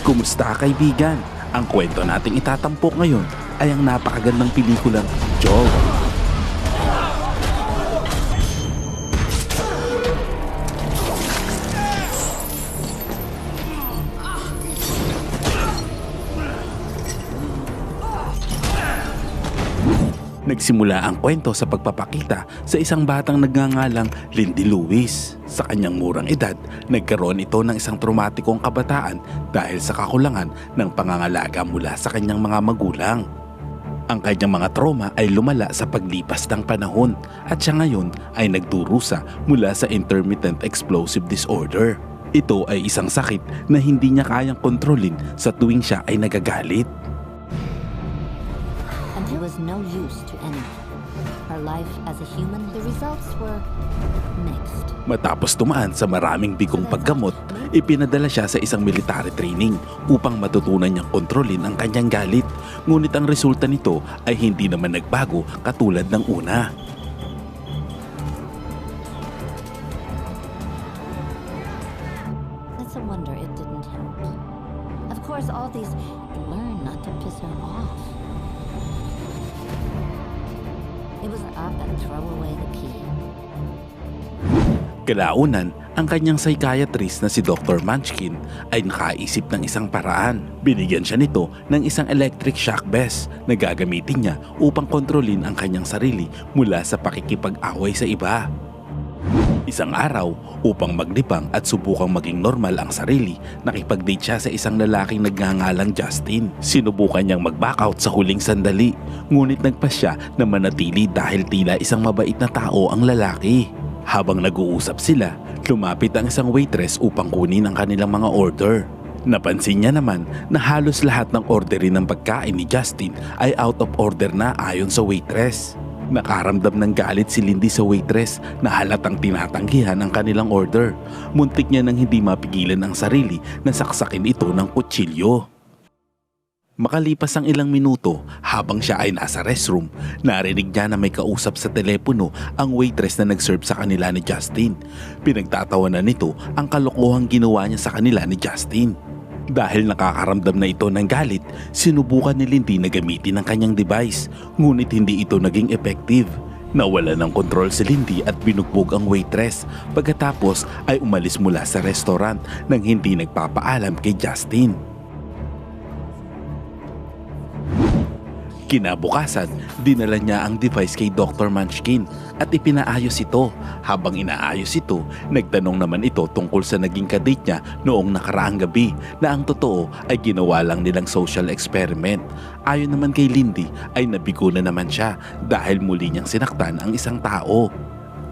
Kumusta kaibigan? Ang kwento nating itatampok ngayon ay ang napakagandang pelikulang Job. Nagsimula ang kwento sa pagpapakita sa isang batang nagngangalang Lindy Lewis. Sa kanyang murang edad, nagkaroon ito ng isang traumatikong kabataan dahil sa kakulangan ng pangangalaga mula sa kanyang mga magulang. Ang kanyang mga trauma ay lumala sa paglipas ng panahon at siya ngayon ay nagdurusa mula sa intermittent explosive disorder. Ito ay isang sakit na hindi niya kayang kontrolin sa tuwing siya ay nagagalit. It was no use to anyone. Her life as a human, the results were mixed. Matapos tumaan sa maraming bigong paggamot, ipinadala siya sa isang military training upang matutunan niyang kontrolin ang kanyang galit. Ngunit ang resulta nito ay hindi naman nagbago katulad ng una. It's a wonder it didn't help. Of course, all these learn not to piss her off. It was up and throw away the key. Kalaunan, ang kanyang psychiatrist na si Dr. Munchkin ay nakaisip ng isang paraan. Binigyan siya nito ng isang electric shock vest na gagamitin niya upang kontrolin ang kanyang sarili mula sa pakikipag-away sa iba. Isang araw, upang maglibang at subukang maging normal ang sarili, nakipag-date siya sa isang lalaking nagngangalang Justin. Sinubukan niyang mag-back out sa huling sandali, ngunit nagpas siya na manatili dahil tila isang mabait na tao ang lalaki. Habang nag-uusap sila, lumapit ang isang waitress upang kunin ang kanilang mga order. Napansin niya naman na halos lahat ng orderin ng pagkain ni Justin ay out of order na ayon sa waitress. Nakaramdam ng galit si Lindy sa waitress na halatang tinatanggihan ang kanilang order. Muntik niya nang hindi mapigilan ang sarili na saksakin ito ng kutsilyo. Makalipas ang ilang minuto, habang siya ay nasa restroom, narinig niya na may kausap sa telepono ang waitress na nag-serve sa kanila ni Justin. Pinagtatawanan nito ang kalokohang ginawa niya sa kanila ni Justin. Dahil nakakaramdam na ito ng galit, sinubukan ni Lindy na gamitin ang kanyang device, ngunit hindi ito naging effective. Nawala ng kontrol si Lindy at binugbog ang waitress. Pagkatapos ay umalis mula sa restaurant nang hindi nagpapaalam kay Justin. Kinabukasan, dinala niya ang device kay Dr. Munchkin at ipinaayos ito. Habang inaayos ito, nagtanong naman ito tungkol sa naging kadate niya noong nakaraang gabi na ang totoo ay ginawa lang nilang social experiment. Ayon naman kay Lindy ay nabigo na naman siya dahil muli niyang sinaktan ang isang tao.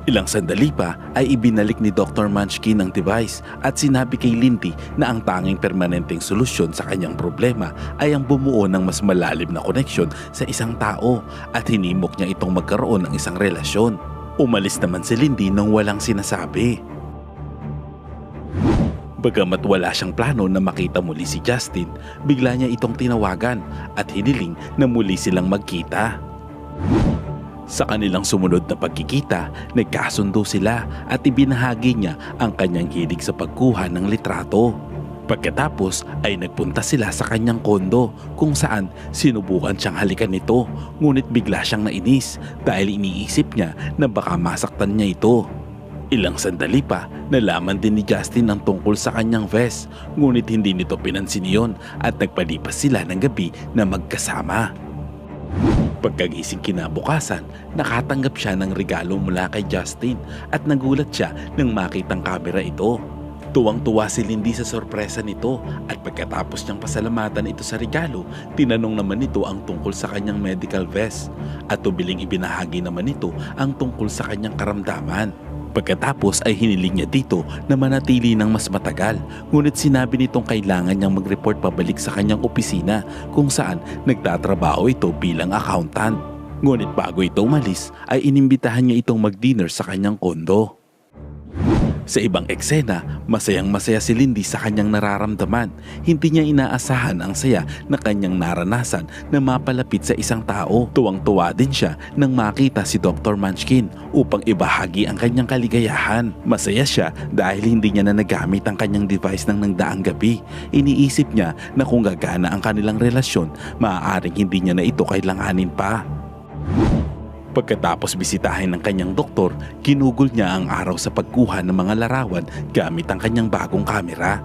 Ilang sandali pa ay ibinalik ni Dr. Munchkin ang device at sinabi kay Lindy na ang tanging permanenteng solusyon sa kanyang problema ay ang bumuo ng mas malalim na koneksyon sa isang tao at hinimok niya itong magkaroon ng isang relasyon. Umalis naman si Lindy nang walang sinasabi. Bagamat wala siyang plano na makita muli si Justin, bigla niya itong tinawagan at hiniling na muli silang magkita. Sa kanilang sumunod na pagkikita, nagkasundo sila at ibinahagi niya ang kanyang hilig sa pagkuha ng litrato. Pagkatapos ay nagpunta sila sa kanyang kondo kung saan sinubukan siyang halikan nito, ngunit bigla siyang nainis dahil iniisip niya na baka masaktan niya ito. Ilang sandali pa, nalaman din ni Justin ang tungkol sa kanyang vest, ngunit hindi nito pinansin iyon at nagpalipas sila ng gabi na magkasama. Pagkagising kinabukasan, nakatanggap siya ng regalo mula kay Justin at nagulat siya nang makitang kamera ito. Tuwang-tuwa si Lindy sa sorpresa nito at pagkatapos niyang pasalamatan ito sa regalo, tinanong naman nito ang tungkol sa kanyang medical vest at tubiling ibinahagi naman nito ang tungkol sa kanyang karamdaman. Pagkatapos ay hiniling niya dito na manatili ng mas matagal, ngunit sinabi nitong kailangan niyang mag-report pabalik sa kanyang opisina kung saan nagtatrabaho ito bilang accountant. Ngunit bago ito umalis ay inimbitahan niya itong mag-dinner sa kanyang kondo. Sa ibang eksena, masayang-masaya si Lindy sa kanyang nararamdaman. Hindi niya inaasahan ang saya na kanyang naranasan na mapalapit sa isang tao. Tuwang-tuwa din siya nang makita si Dr. Munchkin upang ibahagi ang kanyang kaligayahan. Masaya siya dahil hindi niya na nagamit ang kanyang device ng nagdaang gabi. Iniisip niya na kung gagana ang kanilang relasyon, maaaring hindi niya na ito kailanganin pa. Pagkatapos bisitahin ng kanyang doktor, ginugol niya ang araw sa pagkuha ng mga larawan gamit ang kanyang bagong kamera.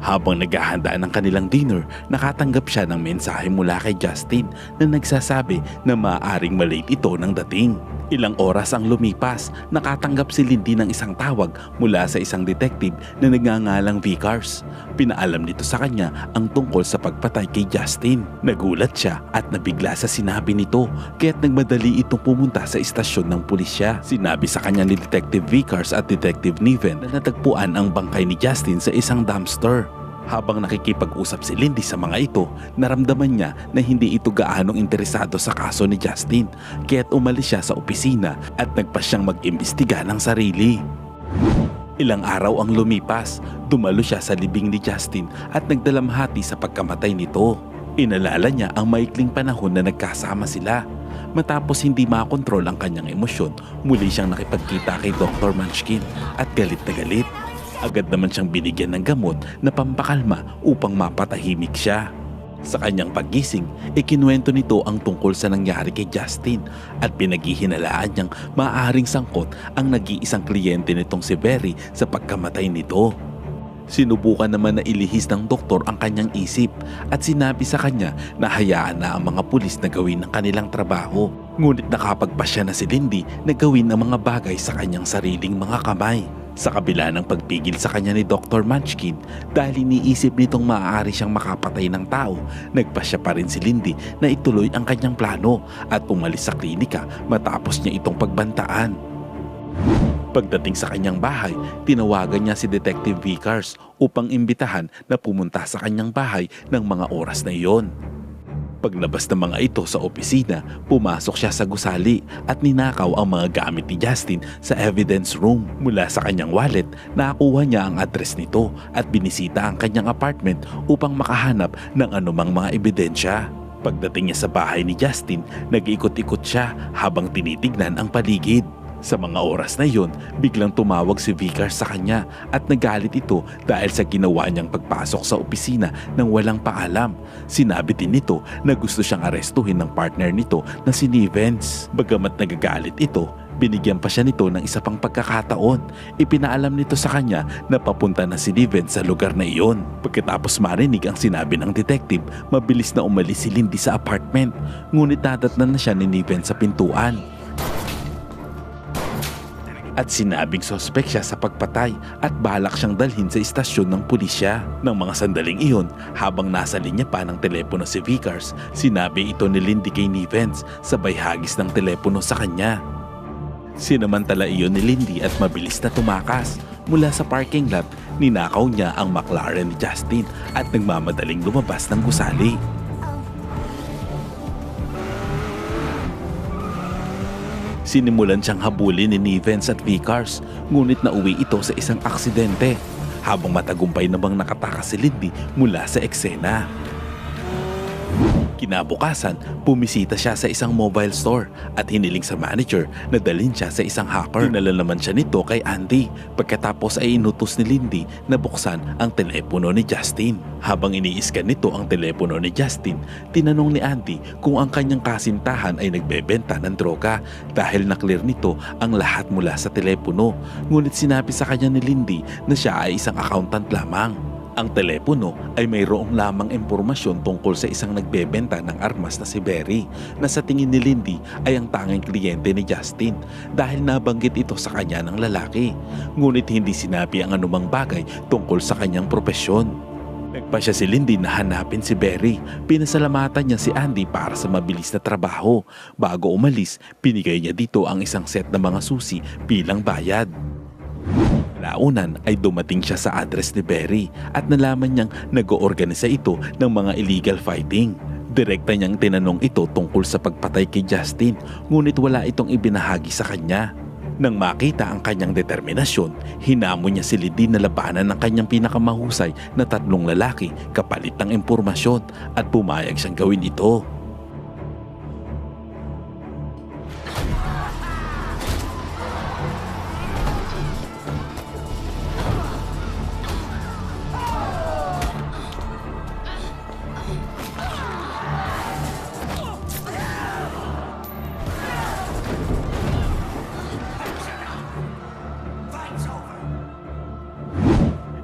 Habang naghahanda ng kanilang dinner, nakatanggap siya ng mensahe mula kay Justin na nagsasabi na maaaring malate ito ng dating. Ilang oras ang lumipas, nakatanggap si Lindy ng isang tawag mula sa isang detective na nagngangalang Vickers. Pinaalam nito sa kanya ang tungkol sa pagpatay kay Justin. Nagulat siya at nabigla sa sinabi nito, kaya't nagmadali itong pumunta sa istasyon ng pulisya. Sinabi sa kanya ni Detective Vickers at Detective Niven na natagpuan ang bangkay ni Justin sa isang dumpster. Habang nakikipag-usap si Lindy sa mga ito, naramdaman niya na hindi ito gaanong interesado sa kaso ni Justin, kaya't umalis siya sa opisina at nagpa siyang mag-imbestiga ng sarili. Ilang araw ang lumipas, dumalo siya sa libing ni Justin at nagdalamhati sa pagkamatay nito. Inalala niya ang maikling panahon na nagkasama sila. Matapos hindi makontrol ang kanyang emosyon, muli siyang nakipagkita kay Dr. Munchkin at galit na galit. Agad naman siyang binigyan ng gamot na pampakalma upang mapatahimik siya. Sa kanyang paggising, ikinuwento nito ang tungkol sa nangyari kay Justin at pinaghihinalaan niyang maaaring sangkot ang nag-iisang kliyente nitong si Barry sa pagkamatay nito. Sinubukan naman na ilihis ng doktor ang kanyang isip at sinabi sa kanya na hayaan na ang mga pulis na gawin ang kanilang trabaho. Ngunit nakapagpasya na si Lindy na gawin ang mga bagay sa kanyang sariling mga kamay. Sa kabila ng pagpigil sa kanya ni Dr. Munchkin dahil iniisip nitong maaari siyang makapatay ng tao, nagpasya pa rin si Lindy na ituloy ang kanyang plano at umalis sa klinika matapos niya itong pagbantaan. Pagdating sa kanyang bahay, tinawagan niya si Detective Vickers upang imbitahan na pumunta sa kanyang bahay ng mga oras na iyon. Paglabas ng mga ito sa opisina, pumasok siya sa gusali at ninakaw ang mga gamit ni Justin sa evidence room. Mula sa kanyang wallet, nakakuha niya ang address nito at binisita ang kanyang apartment upang makahanap ng anumang mga ebidensya. Pagdating niya sa bahay ni Justin, nag-ikot-ikot siya habang tinitignan ang paligid. Sa mga oras na iyon, biglang tumawag si Vickers sa kanya at nagalit ito dahil sa ginawa niyang pagpasok sa opisina nang walang paalam. Sinabi din nito na gusto siyang arestuhin ng partner nito na si Nivens. Bagamat nagagalit ito, binigyan pa siya nito ng isa pang pagkakataon. Ipinaalam nito sa kanya na papunta na si Nivens sa lugar na iyon. Pagkatapos marinig ang sinabi ng detective, mabilis na umalis si Lindy sa apartment. Ngunit nadatnan na siya ni Nivens sa pintuan. At sinabing sospek siya sa pagpatay at balak siyang dalhin sa istasyon ng pulisya. Nang mga sandaling iyon, habang nasa linya pa ng telepono si Vickers, sinabi ito ni Lindy kay Nivens sabay hagis ng telepono sa kanya. Sinamantala iyon ni Lindy at mabilis na tumakas. Mula sa parking lot, ninakaw niya ang McLaren ni Justin at nagmamadaling lumabas ng gusali. Sinimulan siyang habulin ni Nivens at Vickers, ngunit nauwi ito sa isang aksidente habang matagumpay namang nakatakas si Lindy mula sa eksena. Kinabukasan, pumisita siya sa isang mobile store at hiniling sa manager na dalhin siya sa isang hacker. Dinala naman siya nito kay Andy pagkatapos ay inutos ni Lindy na buksan ang telepono ni Justin. Habang iniiskan nito ang telepono ni Justin, tinanong ni Andy kung ang kanyang kasintahan ay nagbebenta ng droga dahil naklear nito ang lahat mula sa telepono. Ngunit sinabi sa kanya ni Lindy na siya ay isang accountant lamang. Ang telepono ay mayroong lamang impormasyon tungkol sa isang nagbebenta ng armas na si Barry na sa tingin ni Lindy ay ang tanging kliyente ni Justin dahil nabanggit ito sa kanya ng lalaki. Ngunit hindi sinabi ang anumang bagay tungkol sa kanyang propesyon. Nagpasya si Lindy na hanapin si Barry. Pinasalamatan niya si Andy para sa mabilis na trabaho. Bago umalis, pinigay niya dito ang isang set ng mga susi bilang bayad. Launan ay dumating siya sa address ni Barry at nalaman niyang nag-oorganisa ito ng mga illegal fighting. Direkta niyang tinanong ito tungkol sa pagpatay kay Justin, ngunit wala itong ibinahagi sa kanya. Nang makita ang kanyang determinasyon, hinamon niya si Lindy na labanan ng kanyang pinakamahusay na 3 lalaki kapalit ng impormasyon at pumayag siyang gawin ito.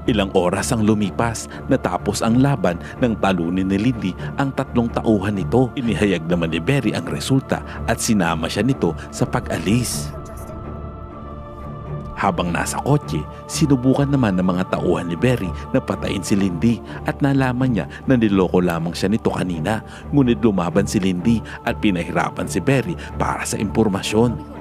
Ilang oras ang lumipas natapos ang laban ng talunin ni Lindy ang 3 tauhan nito. Inihayag naman ni Barry ang resulta at sinama siya nito sa pag-alis. Habang nasa kotse, sinubukan naman ng mga tauhan ni Barry na patayin si Lindy at nalaman niya na niloko lamang siya nito kanina. Ngunit lumaban si Lindy at pinahirapan si Barry para sa impormasyon.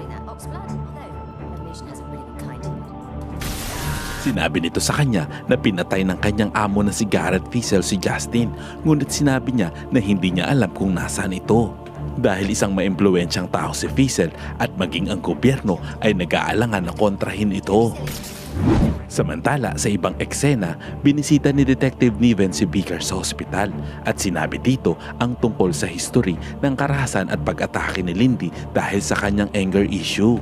Sinabi nito sa kanya na pinatay ng kanyang amo na si Garrett Fiesel si Justin, ngunit sinabi niya na hindi niya alam kung nasaan ito. Dahil isang maimpluwensyang tao si Fiesel at maging ang gobyerno ay nag-aalangan na kontrahin ito. Samantala sa ibang eksena, binisita ni Detective Niven si Vickers sa ospital at sinabi dito ang tungkol sa history ng karahasan at pag-atake ni Lindy dahil sa kanyang anger issue.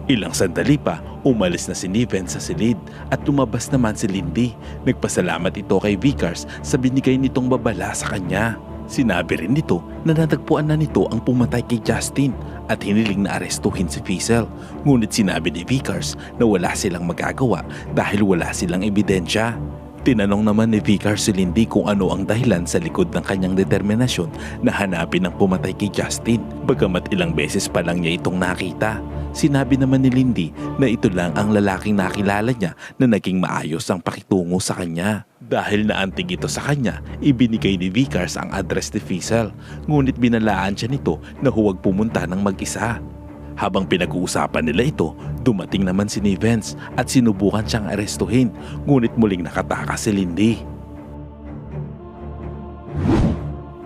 Ilang sandali pa, umalis na si Niven sa silid at lumabas naman si Lindy. Nagpasalamat ito kay Vickers sa binigay nitong babala sa kanya. Sinabi rin nito na natagpuan na nito ang pumatay kay Justin at hiniling na arestuhin si Fiesel. Ngunit sinabi ni Vickers na wala silang magagawa dahil wala silang ebidensya. Tinanong naman ni Vickers si Lindy kung ano ang dahilan sa likod ng kanyang determinasyon na hanapin ang pumatay kay Justin. Bagamat ilang beses pa lang niya itong nakita. Sinabi naman ni Lindy na ito lang ang lalaking nakilala niya na naging maayos ang pakitungo sa kanya. Dahil naantig ito sa kanya, ibinigay ni Vickers ang address ni Fiesel. Ngunit binalaan siya nito na huwag pumunta ng mag-isa. Habang pinag-uusapan nila ito, dumating naman si Nivens at sinubukan siyang arestuhin. Ngunit muling nakatakas si Lindy.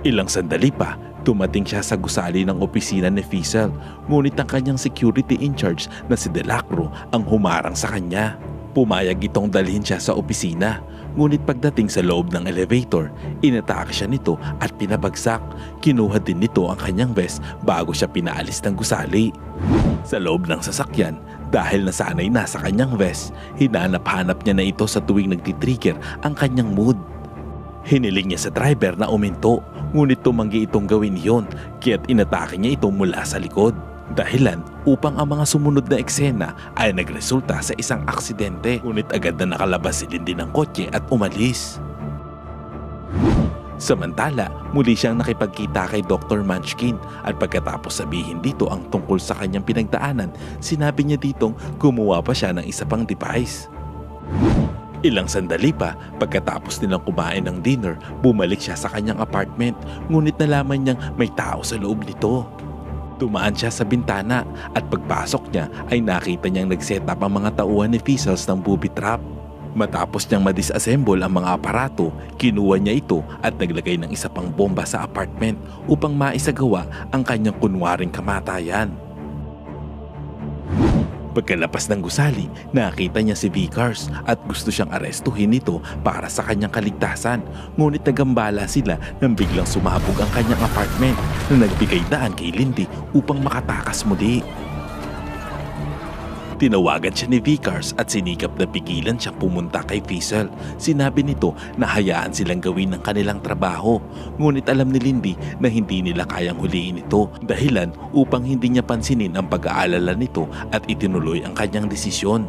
Ilang sandali pa, dumating siya sa gusali ng opisina ni Fiesel, ngunit ang kanyang security in charge na si Delacro ang humarang sa kanya. Pumayag itong dalhin siya sa opisina, ngunit pagdating sa loob ng elevator, inatake siya nito at pinabagsak. Kinuha din nito ang kanyang vest bago siya pinaalis ng gusali. Sa loob ng sasakyan, dahil nasanay na sa kanyang vest, hinanap-hanap niya na ito sa tuwing nagtitrigger ang kanyang mood. Hiniling niya sa driver na uminto, ngunit tumanggi itong gawin iyon kaya't inatake niya ito mula sa likod. Dahilan upang ang mga sumunod na eksena ay nagresulta sa isang aksidente, ngunit agad na nakalabas si Lindy ng kotse at umalis. Samantala, muli siyang nakipagkita kay Dr. Munchkin at pagkatapos sabihin dito ang tungkol sa kanyang pinagdaanan, sinabi niya ditong gumawa pa siya ng isa pang device. Ilang sandali pa, pagkatapos nilang kumain ng dinner, bumalik siya sa kanyang apartment, ngunit nalaman niyang may tao sa loob nito. Dumaan siya sa bintana at pagpasok niya ay nakita niyang nag-set up ang mga tauhan ni Fiesel ng booby trap. Matapos niyang madisassemble ang mga aparato, kinuha niya ito at naglagay ng isa pang bomba sa apartment upang maisagawa ang kanyang kunwaring kamatayan. Pagkalabas ng gusali, nakita niya si Vickers at gusto siyang arestuhin nito para sa kanyang kaligtasan. Ngunit nagambala sila nang biglang sumabog ang kanyang apartment na nagbigay daan kay Lindy upang makatakas muli. Tinawagan siya ni Vickers at sinikap na pigilan siyang pumunta kay Fiesel. Sinabi nito na hayaan silang gawin ng kanilang trabaho. Ngunit alam ni Lindy na hindi nila kayang huliin ito, dahilan upang hindi niya pansinin ang pag-aalala nito at itinuloy ang kanyang desisyon.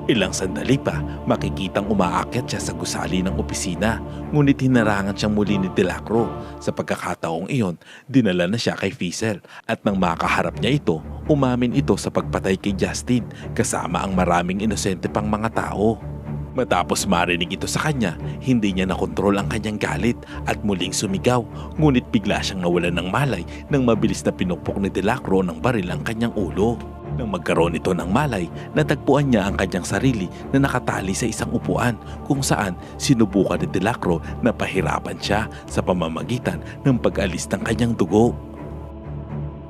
Ilang sandali pa, makikitang umaakyat siya sa gusali ng opisina, ngunit hinarangan siyang muli ni Delacro. Sa pagkakataong iyon, dinala na siya kay Fiesel at nang makaharap niya ito, umamin ito sa pagpatay kay Justin kasama ang maraming inosente pang mga tao. Matapos marinig ito sa kanya, hindi niya nakontrol ang kanyang galit at muling sumigaw, ngunit bigla siyang nawalan ng malay nang mabilis na pinukpok ni Delacro ng baril ang kanyang ulo. Nang magkaroon ito ng malay, natagpuan niya ang kanyang sarili na nakatali sa isang upuan kung saan sinubukan ni Delacro na pahirapan siya sa pamamagitan ng pag-alis ng kanyang dugo.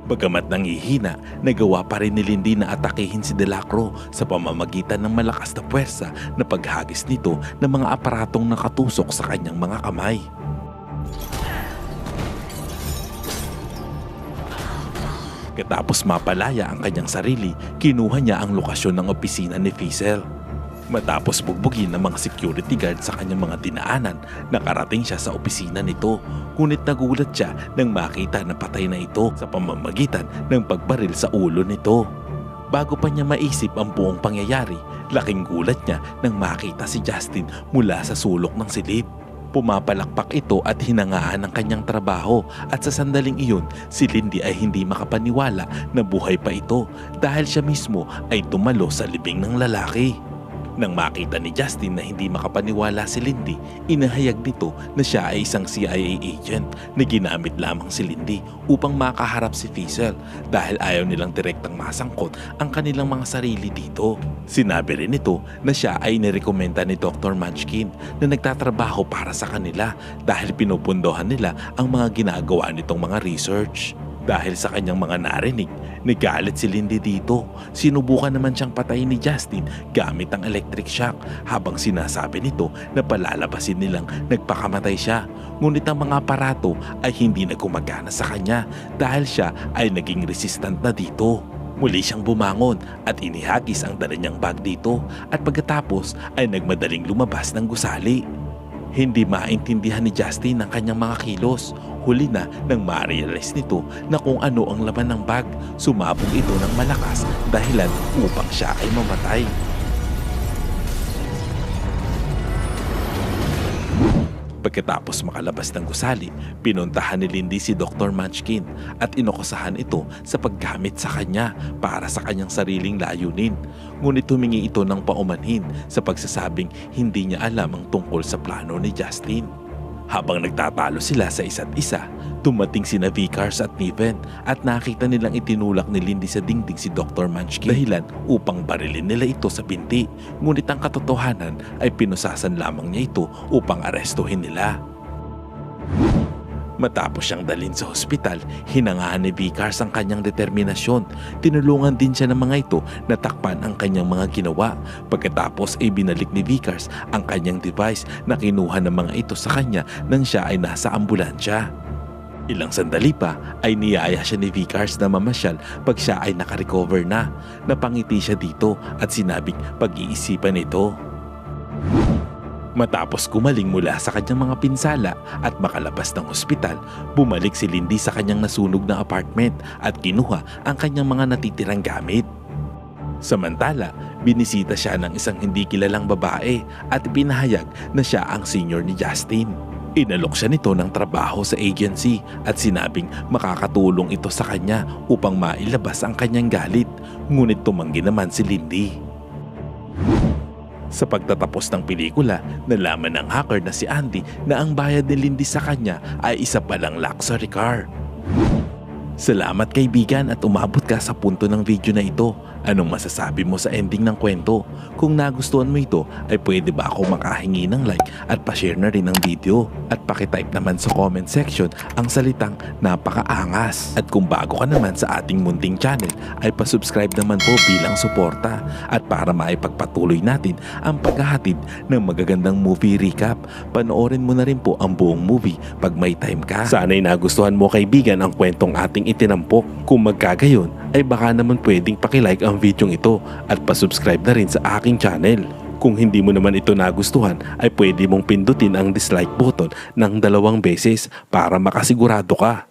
Bagamat nangihina, nagawa pa rin ni Lindy na atakehin si Delacro sa pamamagitan ng malakas na puwersa na paghagis nito ng mga aparatong nakatusok sa kanyang mga kamay. Katapos mapalaya ang kanyang sarili, kinuha niya ang lokasyon ng opisina ni Fiesel. Matapos bugbugin ng mga security guard sa kanyang mga dinaanan, nakarating siya sa opisina nito. Ngunit nagulat siya nang makita na patay na ito sa pamamagitan ng pagbaril sa ulo nito. Bago pa niya maisip ang buong pangyayari, laking gulat niya nang makita si Justin mula sa sulok ng silid. Pumapalakpak ito at hinangaan ang kanyang trabaho at sa sandaling iyon, si Lindy ay hindi makapaniwala na buhay pa ito dahil siya mismo ay tumalo sa libing ng lalaki. Nang makita ni Justin na hindi makapaniwala si Lindy, inahayag nito na siya ay isang CIA agent na ginamit lamang si Lindy upang makaharap si Fiesel dahil ayaw nilang direktang masangkot ang kanilang mga sarili dito. Sinabi rin nito na siya ay nirekomenda ni Dr. Munchkin na nagtatrabaho para sa kanila dahil pinupundohan nila ang mga ginagawa nitong mga research. Dahil sa kanyang mga narinig, nagalit si Lindy dito. Sinubukan naman siyang patayin ni Justin gamit ang electric shock habang sinasabi nito na palalabasin nilang nagpakamatay siya. Ngunit ang mga aparato ay hindi na gumagana sa kanya dahil siya ay naging resistant na dito. Muli siyang bumangon at inihagis ang dala niyang bag dito at pagkatapos ay nagmadaling lumabas ng gusali. Hindi maintindihan ni Justin ang kanyang mga kilos. Huli na nang ma-realize nito na kung ano ang laman ng bag. Sumabog ito ng malakas dahilan upang siya ay mamatay. Pagkatapos makalabas ng gusali, pinuntahan ni Lindy si Dr. Munchkin at inokosahan ito sa paggamit sa kanya para sa kanyang sariling layunin. Ngunit humingi ito ng paumanhin sa pagsasabing hindi niya alam ang tungkol sa plano ni Justin. Habang nagtatalo sila sa isa't isa, dumating sina Vickers at Niven at nakita nilang itinulak ni Lindy sa dingding si Dr. Munchkin dahilan upang barilin nila ito sa binti. Ngunit ang katotohanan ay pinusasan lamang niya ito upang arestuhin nila. Matapos siyang dalhin sa hospital, hinangaan ni Vickers ang kanyang determinasyon. Tinulungan din siya ng mga ito na takpan ang kanyang mga ginawa. Pagkatapos ay binalik ni Vickers ang kanyang device na kinuha ng mga ito sa kanya nang siya ay nasa ambulansya. Ilang sandali pa ay niyaya siya ni Vickers na mamasyal pag siya ay nakarecover na. Napangiti siya dito at sinabing pag-iisipan ito. Matapos gumaling mula sa kanyang mga pinsala at makalabas ng ospital, bumalik si Lindy sa kanyang nasunog na apartment at kinuha ang kanyang mga natitirang gamit. Samantala, binisita siya ng isang hindi kilalang babae at pinahayag na siya ang senior ni Justin. Inalok siya nito ng trabaho sa agency at sinabing makakatulong ito sa kanya upang mailabas ang kanyang galit. Ngunit tumanggi naman si Lindy. Sa pagtatapos ng pelikula, nalaman ng hacker na si Andy na ang bayad ni Lindy sa kanya ay isa palang luxury car. Salamat kaibigan at umabot ka sa punto ng video na ito. Anong masasabi mo sa ending ng kwento? Kung nagustuhan mo ito ay pwede ba ako makahingi ng like at pa-share na rin ang video? At pakitype naman sa comment section ang salitang napakaangas. At kung bago ka naman sa ating munting channel ay pa-subscribe naman po bilang suporta. At para maipagpatuloy natin ang paghahatid ng magagandang movie recap, panoorin mo na rin po ang buong movie pag may time ka. Sana'y nagustuhan mo kaibigan ang kwentong ating itinampok. Kung magkagayon ay baka naman pwedeng pakilike ang video ito at pa-subscribe na rin sa aking channel. Kung hindi mo naman ito nagustuhan ay pwede mong pindutin ang dislike button ng 2 beses para makasigurado ka.